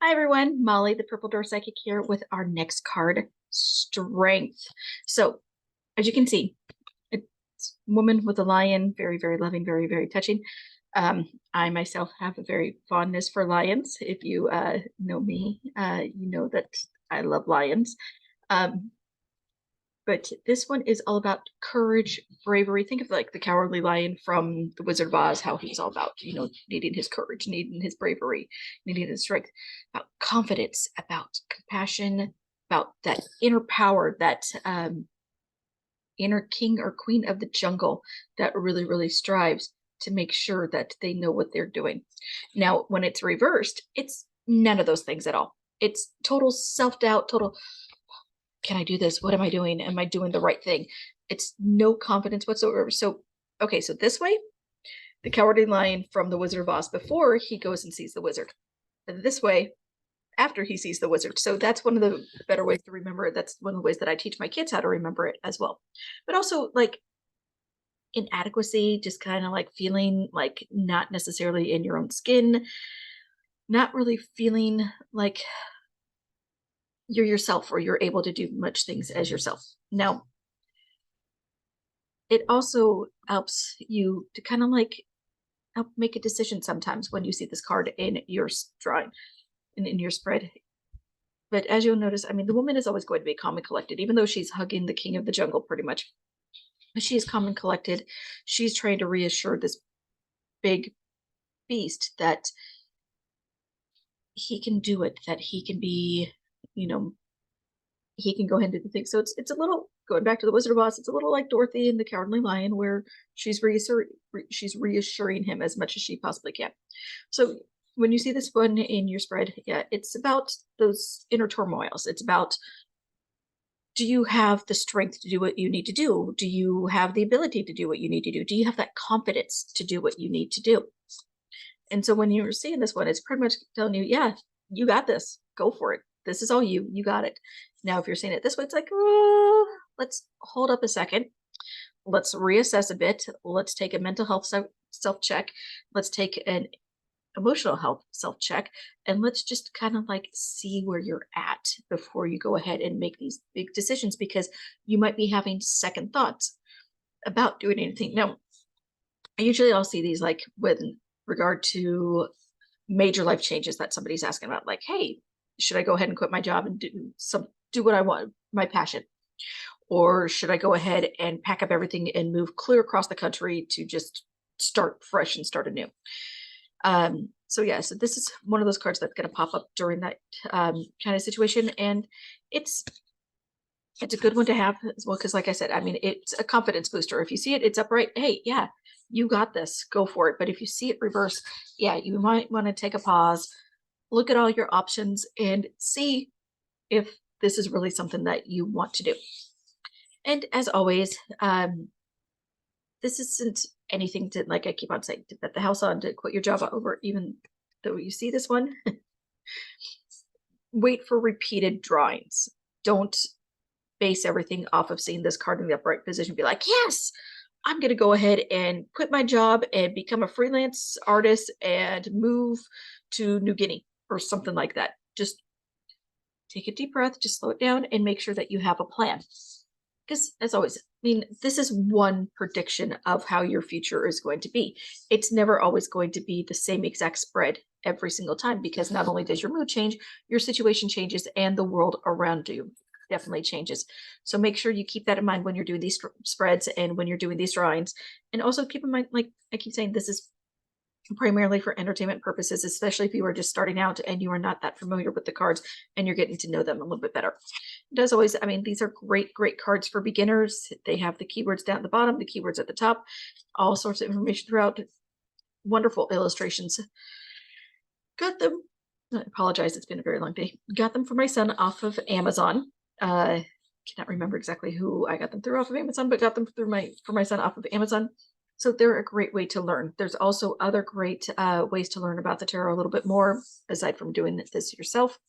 Hi everyone, Molly, the Purple Door Psychic here with our next card, Strength. So, as you can see, it's woman with a lion, very, very loving, very, very touching. I myself have a very fondness for lions. If you know me, you know that I love lions. Um, but this one is all about courage, bravery. Think of like the cowardly lion from The Wizard of Oz, how he's all about, needing his courage, needing his bravery, needing his strength, about confidence, about compassion, about that inner power, that inner king or queen of the jungle that really, really strives to make sure that they know what they're doing. Now, when it's reversed, it's none of those things at all. It's total self-doubt, total, can I do this? What am I doing? Am I doing the right thing? It's no confidence whatsoever. So, okay, so this way, the cowardly lion from the Wizard of Oz before he goes and sees the wizard. And this way, after he sees the wizard. So that's one of the better ways to remember it. That's one of the ways that I teach my kids how to remember it as well. But also like inadequacy, just kind of like feeling like not necessarily in your own skin, not really feeling like you're yourself or you're able to do much things as yourself. Now, it also helps you to kind of like help make a decision sometimes when you see this card in your drawing and in your spread. But as you'll notice, I mean, the woman is always going to be calm and collected, even though she's hugging the king of the jungle pretty much. But she is calm and collected. She's trying to reassure this big beast that he can do it, that he can be, you know, he can go ahead and do the thing. So it's a little going back to the Wizard of Oz. It's a little like Dorothy and the Cowardly Lion, where she's reassuring him as much as she possibly can. So when you see this one in your spread, yeah, it's about those inner turmoils. It's about, do you have the strength to do what you need to do? Do you have the ability to do what you need to do? Do you have that confidence to do what you need to do? And so when you're seeing this one, it's pretty much telling you, yeah, you got this. Go for it. This is all you. You got it. Now, if you're seeing it this way, it's like, oh, let's hold up a second. Let's reassess a bit. Let's take a mental health self check. Let's take an emotional health self check. And let's just kind of like see where you're at before you go ahead and make these big decisions, because you might be having second thoughts about doing anything. Now, usually I'll see these like with regard to major life changes that somebody's asking about, like, hey, should I go ahead and quit my job and do what I want, my passion? Or should I go ahead and pack up everything and move clear across the country to just start fresh and start anew? So yeah, so this is one of those cards that's going to pop up during that kind of situation, and it's it's a good one to have as well, because like I said, I mean, it's a confidence booster. If you see it, it's upright. Hey, yeah, you got this. Go for it. But if you see it reverse, yeah, you might want to take a pause, look at all your options, and see if this is really something that you want to do. And as always, this isn't anything to, like I keep on saying, to bet the house on, to quit your job over, even though you see this one. Wait for repeated drawings. Don't base everything off of seeing this card in the upright position. Be like, yes, I'm going to go ahead and quit my job and become a freelance artist and move to New Guinea or something like that. Just take a deep breath, just slow it down, and make sure that you have a plan. Because, as always, I mean, this is one prediction of how your future is going to be. It's never always going to be the same exact spread every single time, because not only does your mood change, your situation changes, and the world around you definitely changes. So make sure you keep that in mind when you're doing these spreads and when you're doing these drawings. And also keep in mind, like I keep saying, this is primarily for entertainment purposes, especially if you are just starting out and you are not that familiar with the cards and you're getting to know them a little bit better. As always, I mean, these are great, great cards for beginners. They have the keywords down at the bottom, the keywords at the top, all sorts of information throughout. Wonderful illustrations. Got them. I apologize, it's been a very long day. Got them for my son off of Amazon. Cannot remember exactly who I got them through off of Amazon, but got them through for my son off of Amazon. So they're a great way to learn. There's also other great ways to learn about the tarot a little bit more, aside from doing this yourself,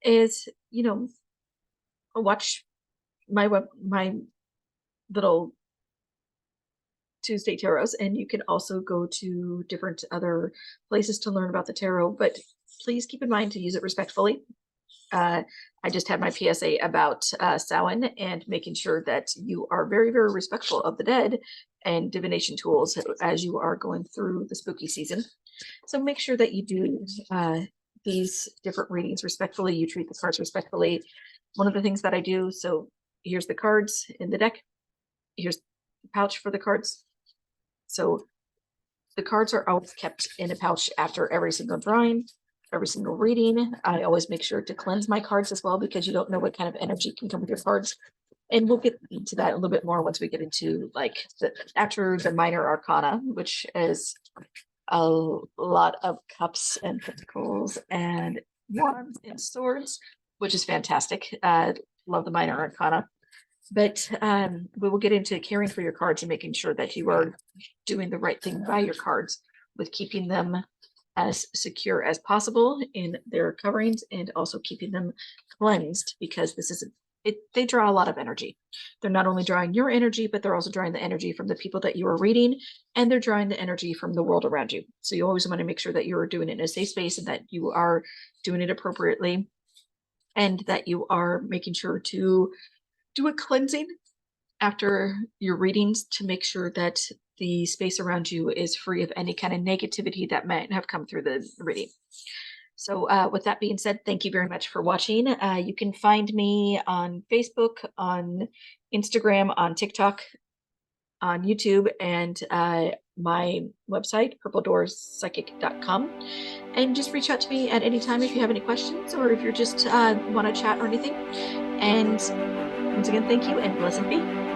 is, watch my little Tuesday tarots, and you can also go to different other places to learn about the tarot. But please keep in mind to use it respectfully. I just had my PSA about Samhain and making sure that you are very, very respectful of the dead and divination tools as you are going through the spooky season. So make sure that you do these different readings respectfully. You treat the cards respectfully. One of the things that I do, so here's the cards in the deck. Here's the pouch for the cards. So the cards are always kept in a pouch after every single drawing, every single reading. I always make sure to cleanse my cards as well, because you don't know what kind of energy can come with your cards. And we'll get into that a little bit more once we get into like after the minor arcana, which is a lot of cups and pentacles and wands and swords, which is fantastic. Love the minor arcana. But we will get into caring for your cards and making sure that you are doing the right thing by your cards with keeping them as secure as possible in their coverings and also keeping them cleansed, because this is they draw a lot of energy. They're not only drawing your energy, but they're also drawing the energy from the people that you are reading, and they're drawing the energy from the world around you. So you always want to make sure that you're doing it in a safe space and that you are doing it appropriately, and that you are making sure to do a cleansing after your readings to make sure that the space around you is free of any kind of negativity that might have come through the reading. So with that being said, thank you very much for watching. You can find me on Facebook, on Instagram, on TikTok, on YouTube, and my website, purpledoorsPsychic.com. And just reach out to me at any time if you have any questions, or if you're just want to chat or anything. And once again, thank you and blessed be.